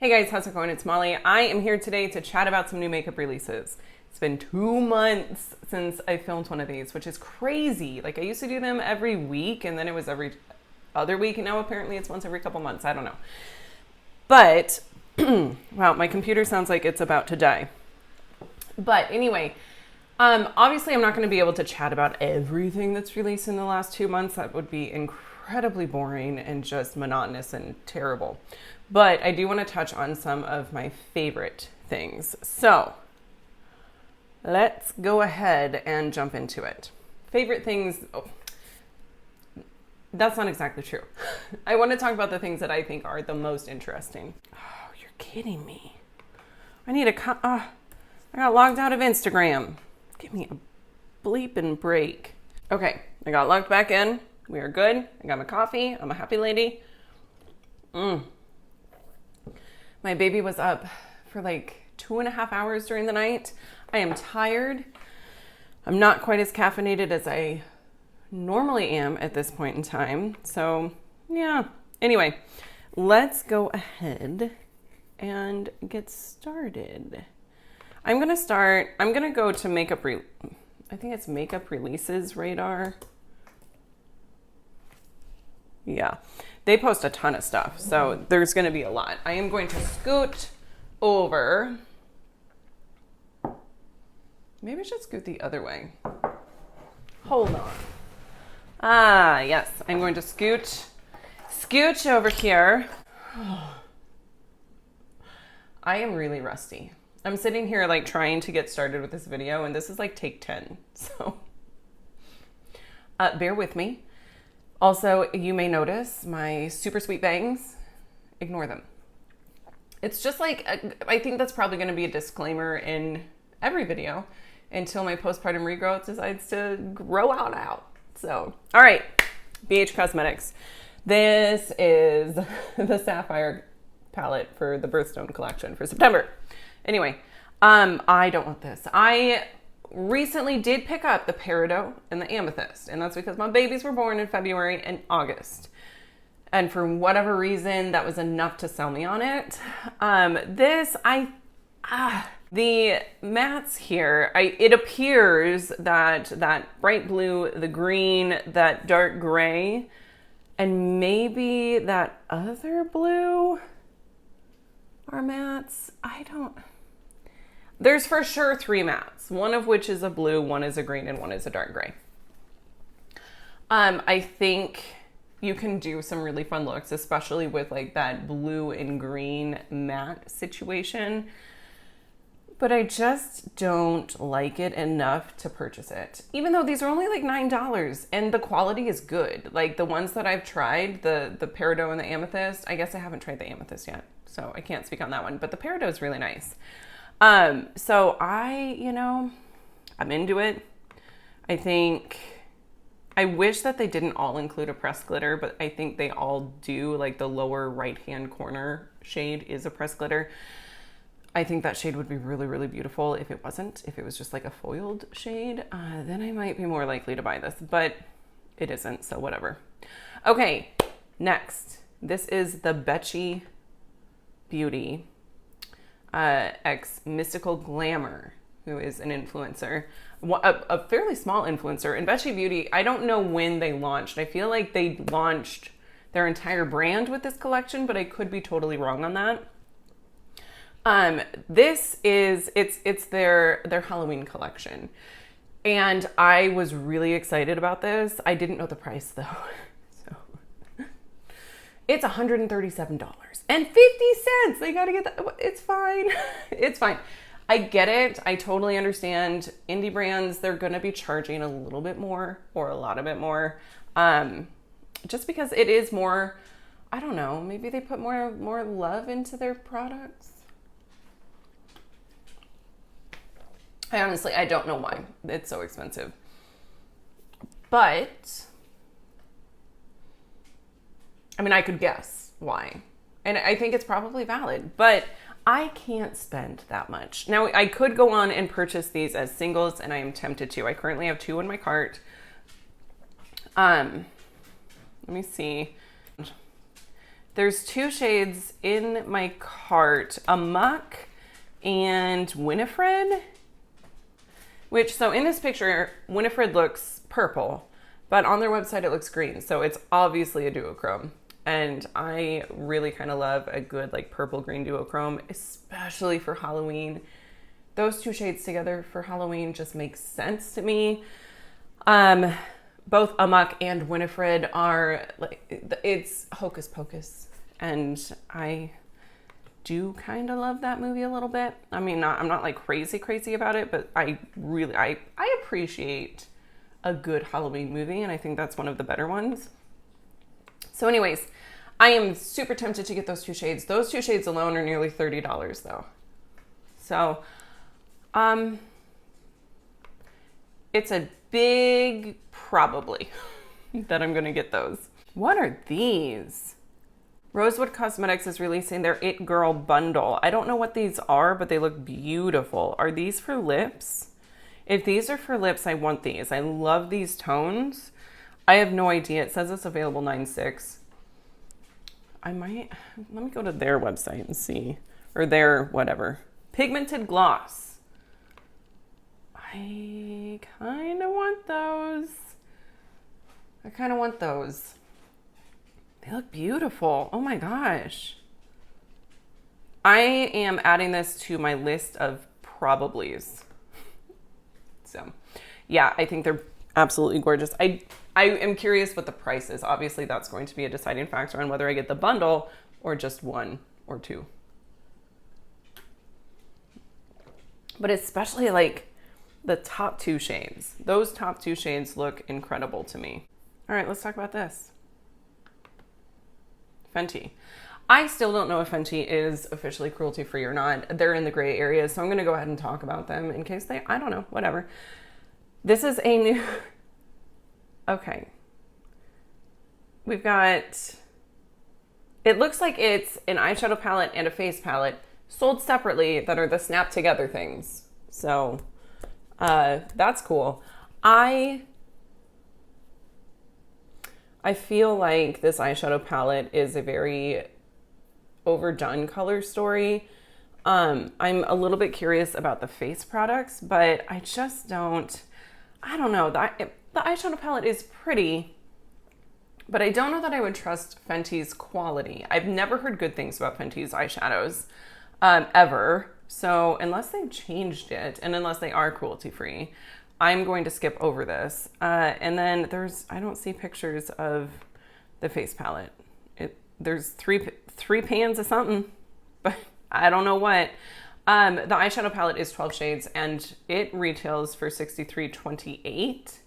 Hey guys, how's it going? It's Molly. I am here today to chat about some new makeup releases. It's been 2 months since I filmed one of these, which is crazy. Like I used to do them every week and then it was every other week and now apparently it's once every couple months. I don't know. But, wow, my computer sounds like it's about to die. But anyway, obviously I'm not going to be able to chat about everything that's released in the last 2 months. That would be incredibly boring and just monotonous and terrible. But I do want to touch on some of my favorite things. So let's go ahead and jump into it. Favorite things, that's not exactly true. I want to talk about the things that I think are the most interesting. Oh, you're kidding me. I need I got logged out of Instagram. Give me a bleeping break. Okay, I got logged back in. We are good. I got my coffee. I'm a happy lady. My baby was up for like 2.5 hours during the night. I am tired. I'm not quite as caffeinated as I normally am at this point in time. So yeah, anyway, let's go ahead and get started. I'm going to go to I think it's Makeup Releases Radar. Yeah, they post a ton of stuff, so there's going to be a lot. I am going to scoot over. Maybe I should scoot the other way. Hold on. Ah, yes, I'm going to scooch over here. I am really rusty. I'm sitting here like trying to get started with this video, and this is like take 10, so bear with me. Also, you may notice my super sweet bangs. Ignore them. It's just like, I think that's probably going to be a disclaimer in every video until my postpartum regrowth decides to grow out. So, all right, BH Cosmetics. This is the Sapphire palette for the Birthstone collection for September. Anyway, I don't want this. I recently did pick up the Peridot and the Amethyst, and that's because my babies were born in February and August. And for whatever reason, that was enough to sell me on it. The mattes here, it appears that bright blue, the green, that dark gray, and maybe that other blue are mattes. There's for sure 3 mattes, one of which is a blue, one is a green, and one is a dark gray. I think you can do some really fun looks, especially with like that blue and green matte situation. But I just don't like it enough to purchase it. Even though these are only like $9 and the quality is good. Like the ones that I've tried, the Peridot and the Amethyst, I guess I haven't tried the Amethyst yet, so I can't speak on that one, but the Peridot is really nice. So I'm into it. I wish that they didn't all include a pressed glitter, but I think they all do. Like the lower right-hand corner shade is a pressed glitter. I think that shade would be really, really beautiful if it wasn't. If it was just like a foiled shade, then I might be more likely to buy this, but it isn't, so whatever. Okay, next. This is the Betchy Beauty ex Mystical Glamour, who is an influencer, a fairly small influencer. And Betchy Beauty, I don't know when they launched. I feel like they launched their entire brand with this collection, but I could be totally wrong on that. It's their Halloween collection. And I was really excited about this. I didn't know the price though. So it's $137.50. They gotta get that. It's fine. It's fine. I get it. I totally understand. Indie brands, they're gonna be charging a little bit more or a lot of bit more. Just because it is more, I don't know, maybe they put more love into their products. I don't know why it's so expensive. But I mean, I could guess why. And I think it's probably valid, but I can't spend that much. Now, I could go on and purchase these as singles, and I am tempted to. I currently have 2 in my cart. Let me see. There's two shades in my cart, Amok and Winifred, which, so in this picture, Winifred looks purple, but on their website it looks green. So it's obviously a duochrome. And I really kind of love a good like purple green duochrome, especially for Halloween. Those two shades together for Halloween just makes sense to me. Both Amok and Winifred are like, it's hocus pocus. And I do kind of love that movie a little bit. I mean, I'm not like crazy about it, but I appreciate a good Halloween movie. And I think that's one of the better ones. So anyways, I am super tempted to get those two shades. Those two shades alone are nearly $30 though. So, it's a big probably that I'm going to get those. What are these? Rosewood Cosmetics is releasing their It Girl bundle. I don't know what these are, but they look beautiful. Are these for lips? If these are for lips, I want these. I love these tones. I have no idea. It says it's available 9/6. Let me go to their website and see, or their whatever. Pigmented gloss. I kind of want those. They look beautiful. Oh my gosh. I am adding this to my list of probablys. So yeah, I think they're absolutely gorgeous. I am curious what the price is. Obviously that's going to be a deciding factor on whether I get the bundle or just one or two. But especially like the top two shades. Those top two shades look incredible to me. All right, let's talk about this. Fenty. I still don't know if Fenty is officially cruelty-free or not. They're in the gray area, so I'm going to go ahead and talk about them in case they, I don't know, whatever. This is a new, okay. We've got, it looks like it's an eyeshadow palette and a face palette sold separately that are the snap together things. So that's cool. I feel like this eyeshadow palette is a very overdone color story. I'm a little bit curious about the face products, but I just don't, I don't know. The eyeshadow palette is pretty, but I don't know that I would trust Fenty's quality. I've never heard good things about Fenty's eyeshadows ever. So unless they've changed it and unless they are cruelty-free, I'm going to skip over this. And then I don't see pictures of the face palette. There's three pans of something, but I don't know what. The eyeshadow palette is 12 shades and it retails for $63.28.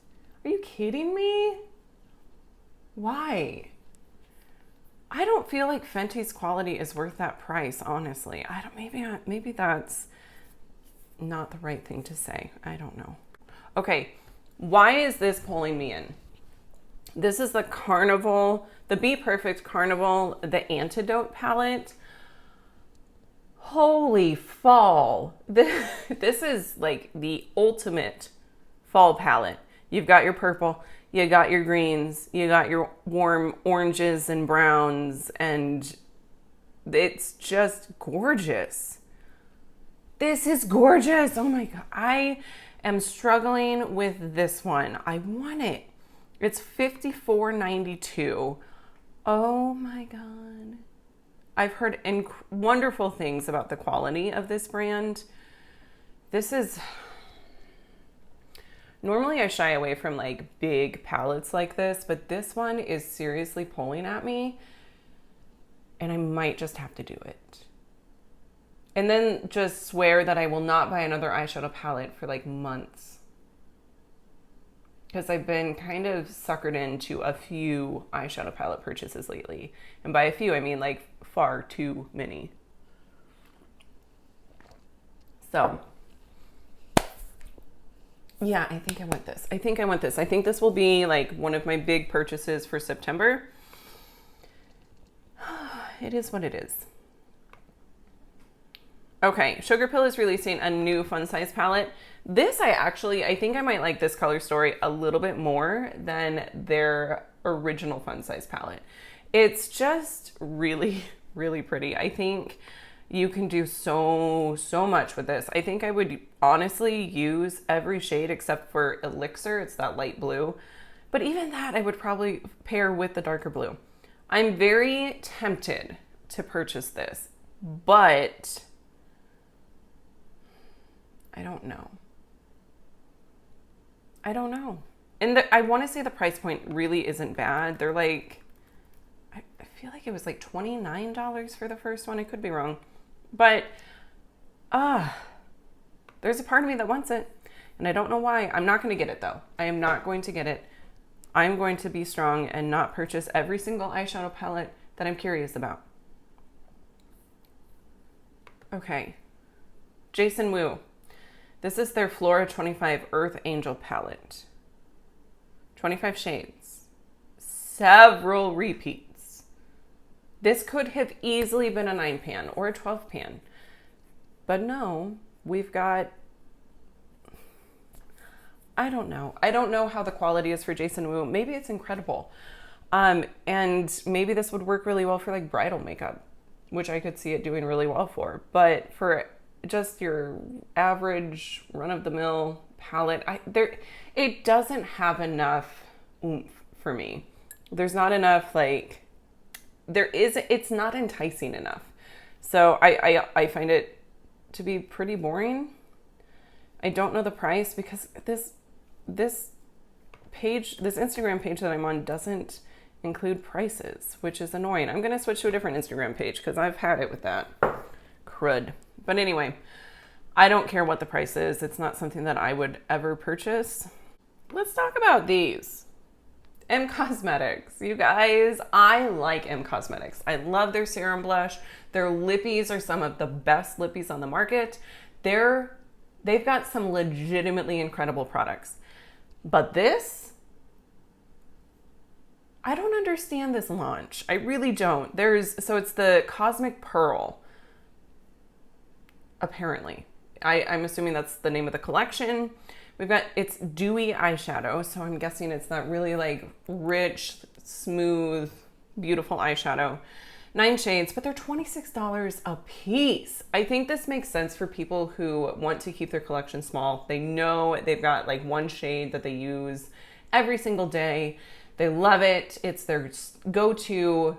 Are you kidding me? Why? I don't feel like Fenty's quality is worth that price, honestly. Maybe that's not the right thing to say. I don't know. Okay, why is this pulling me in? This is the Carnival, the Be Perfect Carnival, the Antidote palette. Holy fall. This is like the ultimate fall palette. You've got your purple, you got your greens, you got your warm oranges and browns, and it's just gorgeous. This is gorgeous. Oh my God. I am struggling with this one. I want it. It's $54.92. Oh my God. I've heard wonderful things about the quality of this brand. Normally I shy away from like big palettes like this, but this one is seriously pulling at me and I might just have to do it. And then just swear that I will not buy another eyeshadow palette for like months. Because I've been kind of suckered into a few eyeshadow palette purchases lately. And by a few, I mean like far too many. So, yeah, I think I want this. I think this will be like one of my big purchases for September. It is what it is. Okay, Sugar Pill is releasing a new fun size palette. This I think I might like this color story a little bit more than their original fun size palette. It's just really, really pretty. I think you can do so much with this. I think I would honestly use every shade except for Elixir. It's that light blue. But even that I would probably pair with the darker blue. I'm very tempted to purchase this, but I don't know. And I want to say the price point really isn't bad. They're like, I feel like it was like $29 for the first one. I could be wrong. But there's a part of me that wants it, and I don't know why. I'm not going to get it, though. I am not going to get it. I'm going to be strong and not purchase every single eyeshadow palette that I'm curious about. Okay. Jason Wu. This is their Flora 25 Earth Angel palette. 25 shades. Several repeats. This could have easily been a 9 pan or a 12 pan. But no, we've got, I don't know. I don't know how the quality is for Jason Wu. Maybe it's incredible. And maybe this would work really well for like bridal makeup, which I could see it doing really well for. But for just your average run-of-the-mill palette, it doesn't have enough oomph for me. There's not enough, like, it's not enticing enough. So I find it to be pretty boring. I don't know the price because this Instagram page that I'm on doesn't include prices, which is annoying. I'm going to switch to a different Instagram page because I've had it with that crud. But anyway, I don't care what the price is. It's not something that I would ever purchase. Let's talk about these. M Cosmetics. You guys, I like M Cosmetics. I love their serum blush. Their lippies are some of the best lippies on the market. They've got some legitimately incredible products. But this, I don't understand this launch. I really don't. So it's the Cosmic Pearl. Apparently. I'm assuming that's the name of the collection. It's dewy eyeshadow, so I'm guessing it's that really like rich, smooth, beautiful eyeshadow. 9 shades, but they're $26 a piece. I think this makes sense for people who want to keep their collection small. They know they've got like one shade that they use every single day. They love it. It's their go-to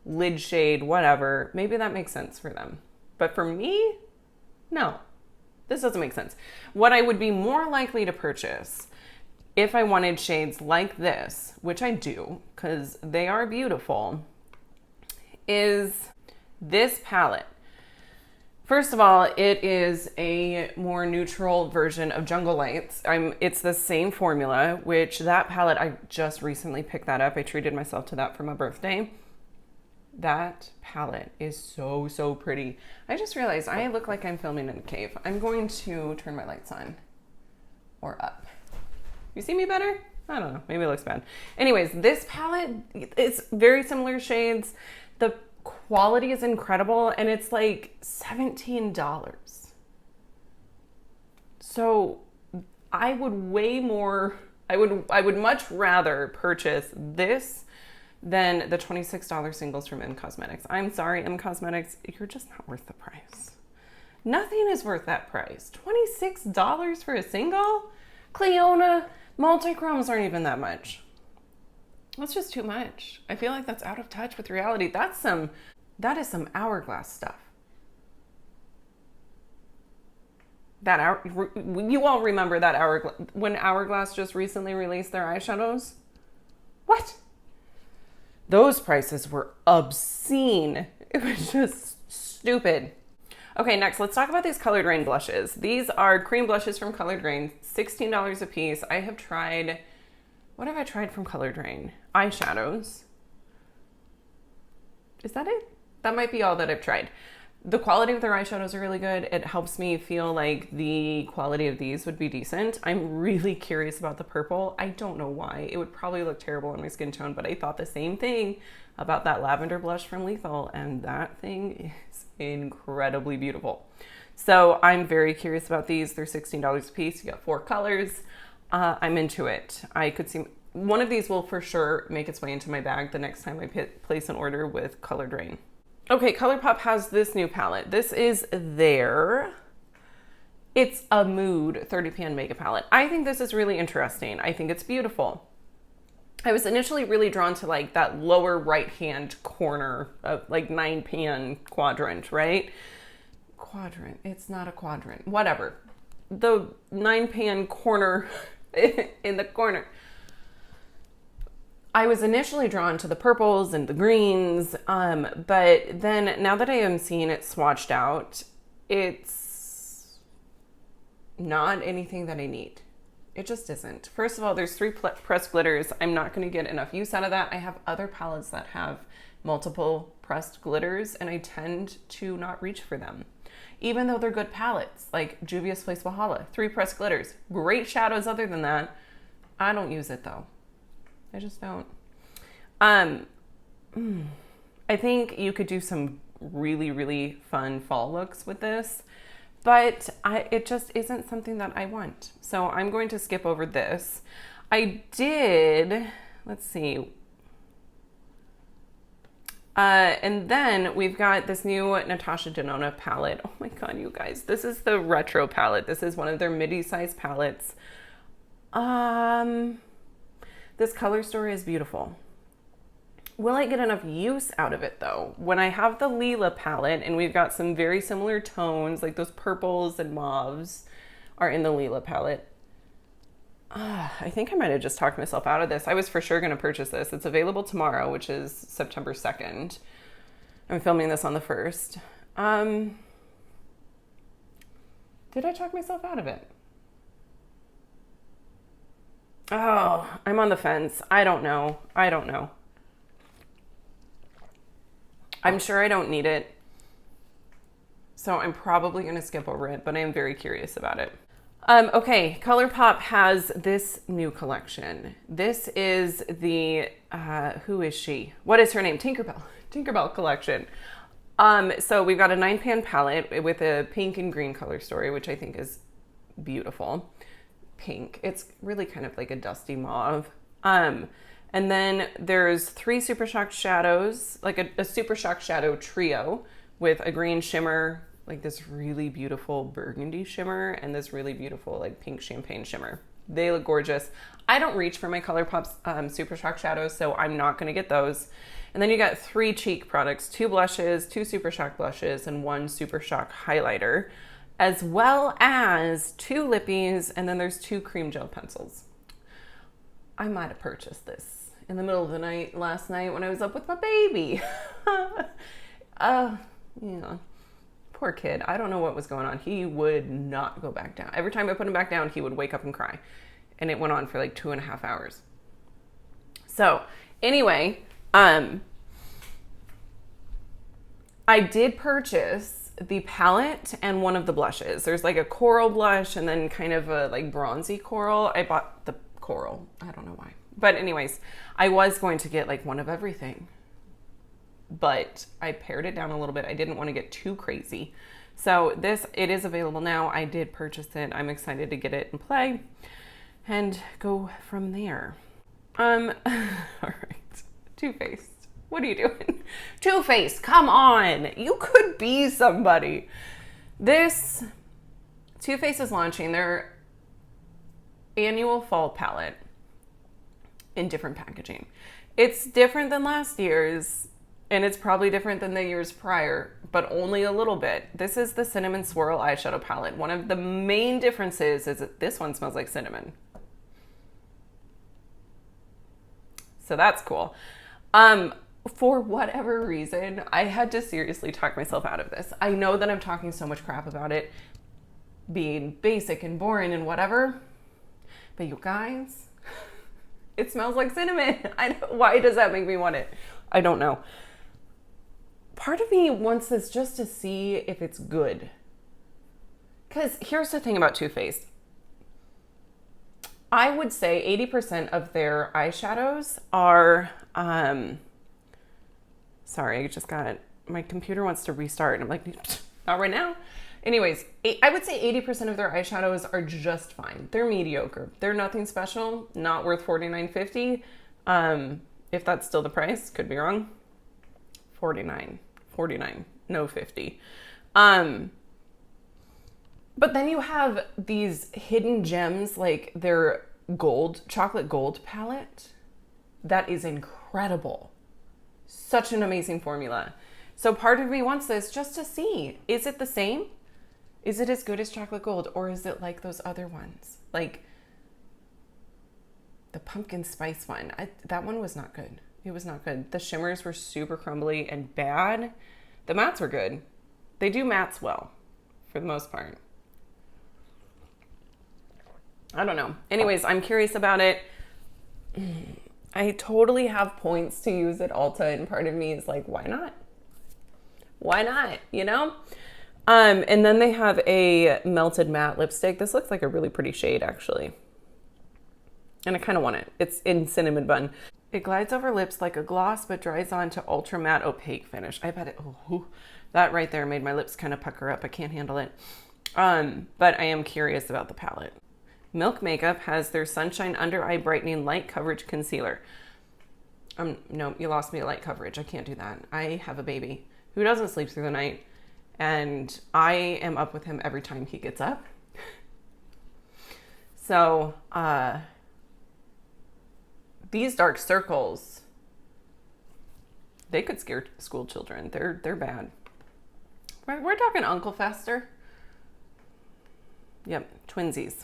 lid shade, whatever. Maybe that makes sense for them. But for me, no, this doesn't make sense. What I would be more likely to purchase if I wanted shades like this, which I do because they are beautiful, is this palette. First of all, it is a more neutral version of Jungle Lights. It's the same formula, which that palette, I just recently picked that up. I treated myself to that for my birthday. That palette is so pretty. I just realized I look like I'm filming in a cave. I'm going to turn my lights on or up. You see me better? I don't know. Maybe it looks bad. Anyways, this palette, it's very similar shades. The quality is incredible and it's like $17. So I would much rather purchase this than the $26 singles from M Cosmetics. I'm sorry, M Cosmetics, you're just not worth the price. Nothing is worth that price. $26 for a single? Cleona, multi-chromes aren't even that much. That's just too much. I feel like that's out of touch with reality. That is some Hourglass stuff. You all remember that Hourglass, when Hourglass just recently released their eyeshadows? What? Those prices were obscene. It was just stupid. Okay, next, let's talk about these Colored Raine blushes. These are cream blushes from Colored Raine, $16 a piece. I have tried, what have I tried from Colored Raine? Eyeshadows. Is that it? That might be all that I've tried. The quality of their eyeshadows are really good. It helps me feel like the quality of these would be decent. I'm really curious about the purple. I don't know why. It would probably look terrible on my skin tone, but I thought the same thing about that lavender blush from Lethal, and that thing is incredibly beautiful. So I'm very curious about these. They're $16 a piece. You got 4 colors. I'm into it. I could see one of these will for sure make its way into my bag the next time I place an order with Colored Raine. Okay, Colourpop has this new palette. This is it's a Mood 30 pan mega palette. I think this is really interesting. I think it's beautiful. I was initially really drawn to like that lower right hand corner of like 9 pan quadrant, right? Quadrant, it's not a quadrant, whatever. The 9 pan corner in the corner. I was initially drawn to the purples and the greens, but then now that I am seeing it swatched out, it's not anything that I need. It just isn't. First of all, there's 3 pressed glitters. I'm not going to get enough use out of that. I have other palettes that have multiple pressed glitters, and I tend to not reach for them. Even though they're good palettes, like Juvia's Place Valhalla, 3 pressed glitters. Great shadows other than that. I don't use it though. I just don't. I think you could do some really, really fun fall looks with this, but it just isn't something that I want. So I'm going to skip over this. I did, let's see. And then we've got this new Natasha Denona palette. Oh my God, you guys, this is the retro palette. This is one of their midi-size palettes. This color story is beautiful. Will I get enough use out of it though? When I have the Lila palette and we've got some very similar tones, like those purples and mauves are in the Lila palette. I think I might have just talked myself out of this. I was for sure going to purchase this. It's available tomorrow, which is September 2nd. I'm filming this on the 1st. Did I talk myself out of it? Oh, I'm on the fence. I don't know. I'm sure I don't need it. So I'm probably going to skip over it, but I am very curious about it. Okay, Colourpop has this new collection. This is the, who is she? What is her name? Tinkerbell collection. So we've got a 9 pan palette with a pink and green color story, which I think is beautiful. Pink. It's really kind of like a dusty mauve. And then there's 3 Super Shock shadows, like a Super Shock shadow trio with a green shimmer, like this really beautiful burgundy shimmer, and this really beautiful like pink champagne shimmer. They look gorgeous. I don't reach for my Colourpop Super Shock shadows, so I'm not going to get those. And then you got 3 cheek products, 2 blushes, 2 Super Shock blushes, and 1 Super Shock highlighter, as well as 2 lippies, and then there's 2 cream gel pencils. I might have purchased this in the middle of the night last night when I was up with my baby. Yeah. Poor kid. I don't know what was going on. He would not go back down. Every time I put him back down, he would wake up and cry. And it went on for like 2.5 hours. So anyway, I did purchase the palette and one of the blushes. There's like a coral blush and then kind of a like bronzy coral. I bought the coral. I don't know why. But anyways, I was going to get like one of everything, but I pared it down a little bit. I didn't want to get too crazy. So it is available now. I did purchase it. I'm excited to get it and play and go from there. All right. Too Faced. What are you doing? Too Faced, come on. You could be somebody. This Too Faced is launching their annual fall palette in different packaging. It's different than last year's, and it's probably different than the years prior, but only a little bit. This is the Cinnamon Swirl eyeshadow palette. One of the main differences is that this one smells like cinnamon. So that's cool. For whatever reason, I had to seriously talk myself out of this. I know that I'm talking so much crap about it being basic and boring and whatever, but you guys, it smells like cinnamon. Why does that make me want it? I don't know. Part of me wants this just to see if it's good. Because here's the thing about Too Faced. I would say 80% of their eyeshadows are, sorry, my computer wants to restart. And I'm like, not right now. Anyways, I would say 80% of their eyeshadows are just fine. They're mediocre. They're nothing special, not worth $49.50. If that's still the price, could be wrong. $49, no 50. But then you have these hidden gems, like their chocolate gold palette. That is incredible. Such an amazing formula. So part of me wants this just to see, is it the same? Is it as good as chocolate gold, or is it like those other ones? Like the pumpkin spice one. That one was not good. It was not good. The shimmers were super crumbly and bad. The mattes were good. They do mattes well, for the most part. I don't know. Anyways, I'm curious about it. I totally have points to use at Ulta, and part of me is like, why not? Why not? You know? And then they have a melted matte lipstick. This looks like a really pretty shade, actually. And I kind of want it. It's in Cinnamon Bun. It glides over lips like a gloss, but dries on to ultra matte opaque finish. I bet it, that right there made my lips kind of pucker up. I can't handle it. But I am curious about the palette. Milk Makeup has their Sunshine Under Eye Brightening Light Coverage Concealer. No, you lost me at light coverage. I can't do that. I have a baby who doesn't sleep through the night, and I am up with him every time he gets up. So, these dark circles, they could scare school children. They're bad. We're talking Uncle Fester. Yep, twinsies.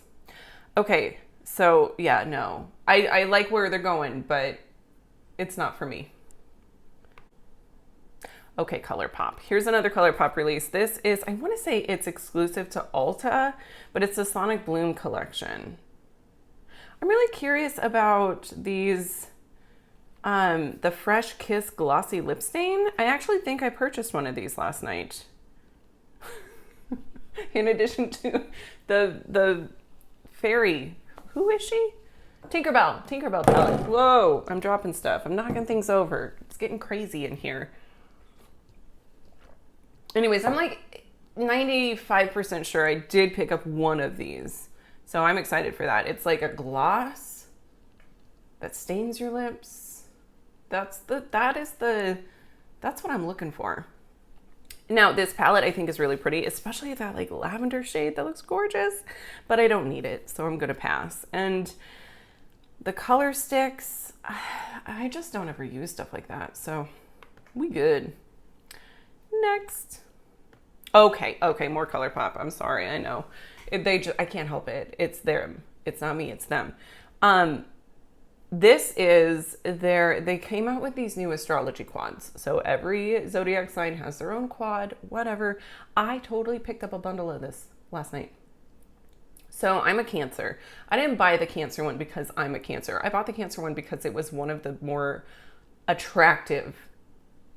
Okay, so yeah, no. I like where they're going, but it's not for me. Okay, Colourpop. Here's another Colourpop release. This is, I want to say it's exclusive to Ulta, but it's the Sonic Bloom collection. I'm really curious about these, the Fresh Kiss Glossy Lip Stain. I actually think I purchased one of these last night. In addition to the fairy. Who is she? Tinkerbell palette. Whoa, I'm dropping stuff. I'm knocking things over. It's getting crazy in here. Anyways, I'm like 95% sure I did pick up one of these. So I'm excited for that. It's like a gloss that stains your lips. That's what I'm looking for. Now, this palette I think is really pretty, especially that like lavender shade that looks gorgeous, but I don't need it, so I'm gonna pass. And the color sticks, I just don't ever use stuff like that, so we good. Next. Okay, more Colourpop. I'm sorry, I know. I can't help it. It's them. It's not me, it's them. This is they came out with these new astrology quads. So every zodiac sign has their own quad, whatever. I totally picked up a bundle of this last night. So I'm a Cancer. I didn't buy the Cancer one because I'm a Cancer. I bought the Cancer one because it was one of the more attractive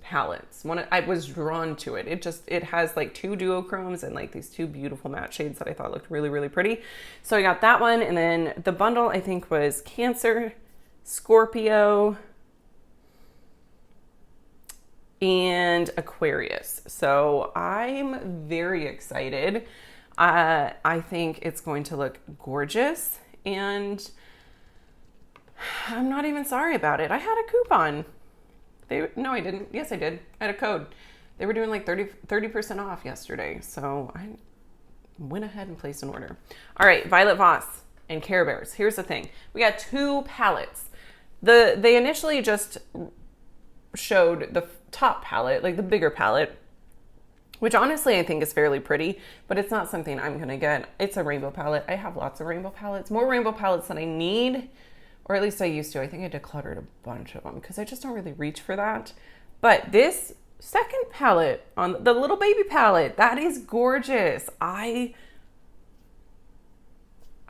palettes. I was drawn to it. It has like 2 duochromes and like these 2 beautiful matte shades that I thought looked really, really pretty. So I got that one, and then the bundle I think was Cancer, Scorpio, and Aquarius. So I'm very excited. I think it's going to look gorgeous, and I'm not even sorry about it. I had a coupon. No, I didn't. Yes, I did. I had a code. They were doing like 30% off yesterday. So I went ahead and placed an order. All right, Violet Voss and Care Bears. Here's the thing. We got 2 palettes. They initially just showed the top palette, like the bigger palette, which honestly I think is fairly pretty, but it's not something I'm gonna get. It's a rainbow palette. I have lots of rainbow palettes, more rainbow palettes than I need, or at least I used to. I think I decluttered a bunch of them because I just don't really reach for that. But this second palette, on the little baby palette, that is gorgeous. I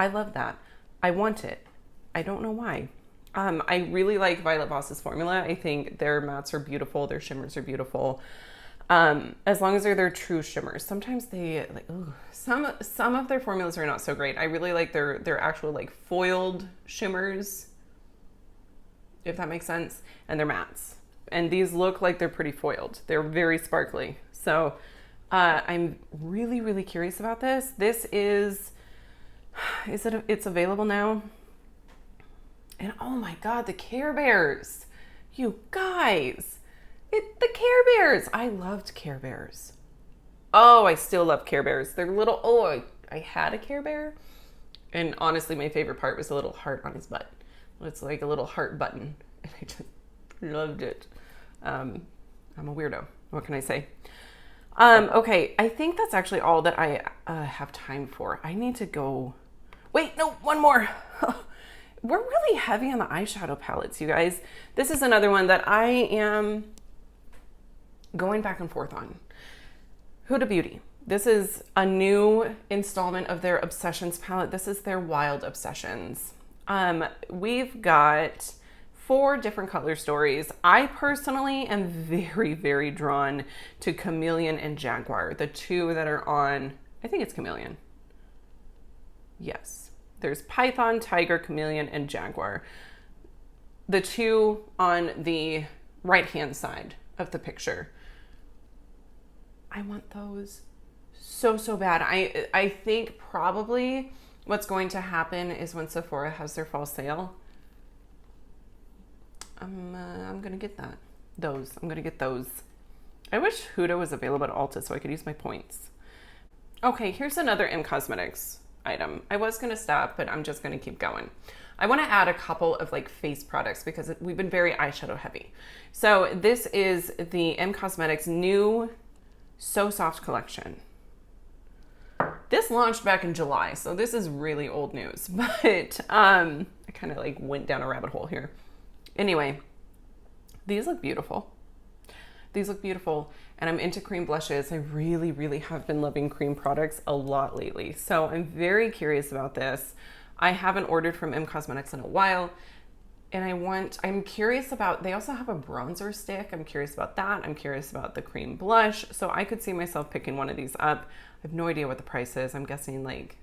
love that. I want it. I don't know why. I really like Violet Voss's formula. I think their mattes are beautiful. Their shimmers are beautiful. As long as they're their true shimmers. Sometimes they like, some of their formulas are not so great. I really like their actual like foiled shimmers, if that makes sense, and their mattes. And these look like they're pretty foiled. They're very sparkly. So, I'm really, really curious about this. This is it's available now. And oh my God, the Care Bears. You guys, the Care Bears. I loved Care Bears. Oh, I still love Care Bears. They're little, I had a Care Bear. And honestly, my favorite part was a little heart on his butt. It's like a little heart button. And I just loved it. I'm a weirdo. What can I say? Okay, I think that's actually all that I have time for. I need to go. Wait, no, one more. We're really heavy on the eyeshadow palettes, you guys. This is another one that I am going back and forth on. Huda Beauty. This is a new installment of their Obsessions palette. This is their Wild Obsessions. We've got 4 different color stories. I personally am very, very drawn to Chameleon and Jaguar, the 2 that are on, I think it's Chameleon. Yes. There's Python, Tiger, Chameleon, and Jaguar. The 2 on the right-hand side of the picture. I want those so bad. I think probably what's going to happen is when Sephora has their fall sale, I'm gonna get that. I'm gonna get those. I wish Huda was available at Ulta so I could use my points. Okay, here's another M Cosmetics item. I was gonna stop, but I'm just gonna keep going. I want to add a couple of like face products because we've been very eyeshadow heavy. So this is the M Cosmetics new So Soft collection. This launched back in July, so this is really old news, but I kind of like went down a rabbit hole here. Anyway, these look beautiful. These look beautiful, and I'm into cream blushes. I really, really have been loving cream products a lot lately, so I'm very curious about this. I haven't ordered from M Cosmetics in a while, and I'm curious about, they also have a bronzer stick. I'm curious about that. I'm curious about the cream blush, so I could see myself picking one of these up. I have no idea what the price is. I'm guessing like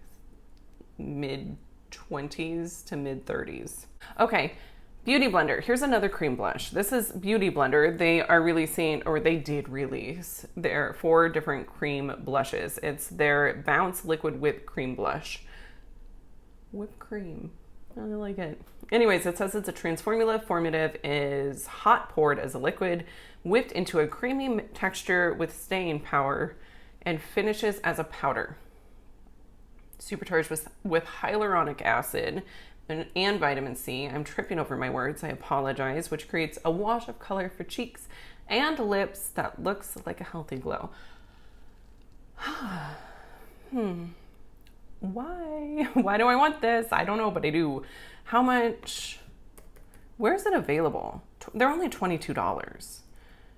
mid-20s to mid-30s. Okay. Beauty Blender. Here's another cream blush. This is Beauty Blender. They are releasing, or they did release, their 4 different cream blushes. It's their Bounce Liquid Whipped Cream Blush. Whipped cream. I like it. Anyways, it says it's a transformula. Formative is hot poured as a liquid, whipped into a creamy texture with staying power, and finishes as a powder. Supercharged with hyaluronic acid and vitamin C. I'm tripping over my words, I apologize, which creates a wash of color for cheeks and lips that looks like a healthy glow. Why? Why do I want this? I don't know, but I do. How much? Where is it available? They're only $22.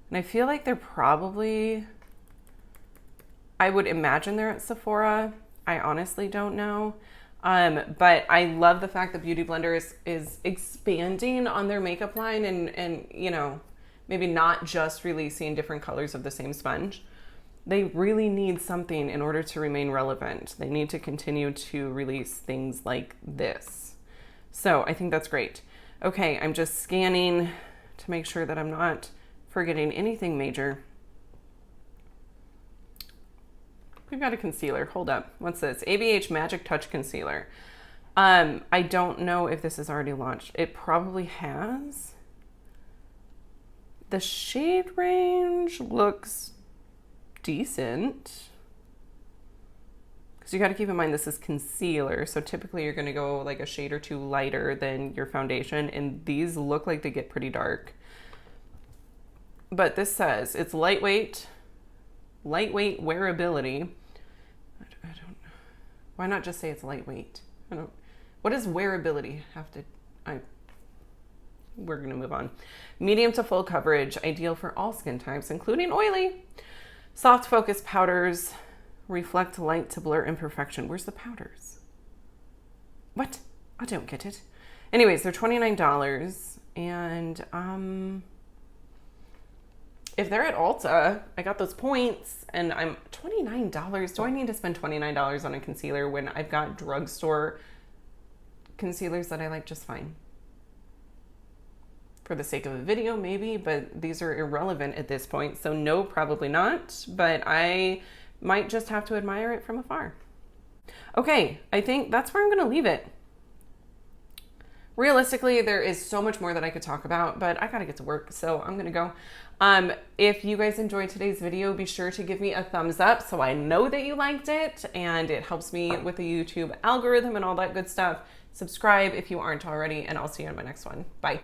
And I feel like they're probably, I would imagine they're at Sephora. I honestly don't know. But I love the fact that Beauty Blender is expanding on their makeup line and, you know, maybe not just releasing different colors of the same sponge. They really need something in order to remain relevant. They need to continue to release things like this. So I think that's great. Okay, I'm just scanning to make sure that I'm not forgetting anything major. We've got a concealer. Hold up. What's this? ABH Magic Touch Concealer. I don't know if this is already launched. It probably has. The shade range looks decent. Because you got to keep in mind this is concealer. So typically you're going to go like a shade or 2 lighter than your foundation. And these look like they get pretty dark. But this says it's lightweight wearability. I don't know. Why not just say it's lightweight? What does wearability have to, we're gonna move on. Medium to full coverage, ideal for all skin types, including oily. Soft focus powders, reflect light to blur imperfection. Where's the powders? What? I don't get it. Anyways, they're $29 and if they're at Ulta, I got those points and I'm $29. Do I need to spend $29 on a concealer when I've got drugstore concealers that I like just fine? For the sake of a video, maybe, but these are irrelevant at this point. So no, probably not. But I might just have to admire it from afar. Okay, I think that's where I'm gonna leave it. Realistically, there is so much more that I could talk about, but I gotta get to work, so I'm gonna go. If you guys enjoyed today's video, be sure to give me a thumbs up so I know that you liked it, and it helps me with the YouTube algorithm and all that good stuff. Subscribe if you aren't already, and I'll see you in my next one. Bye.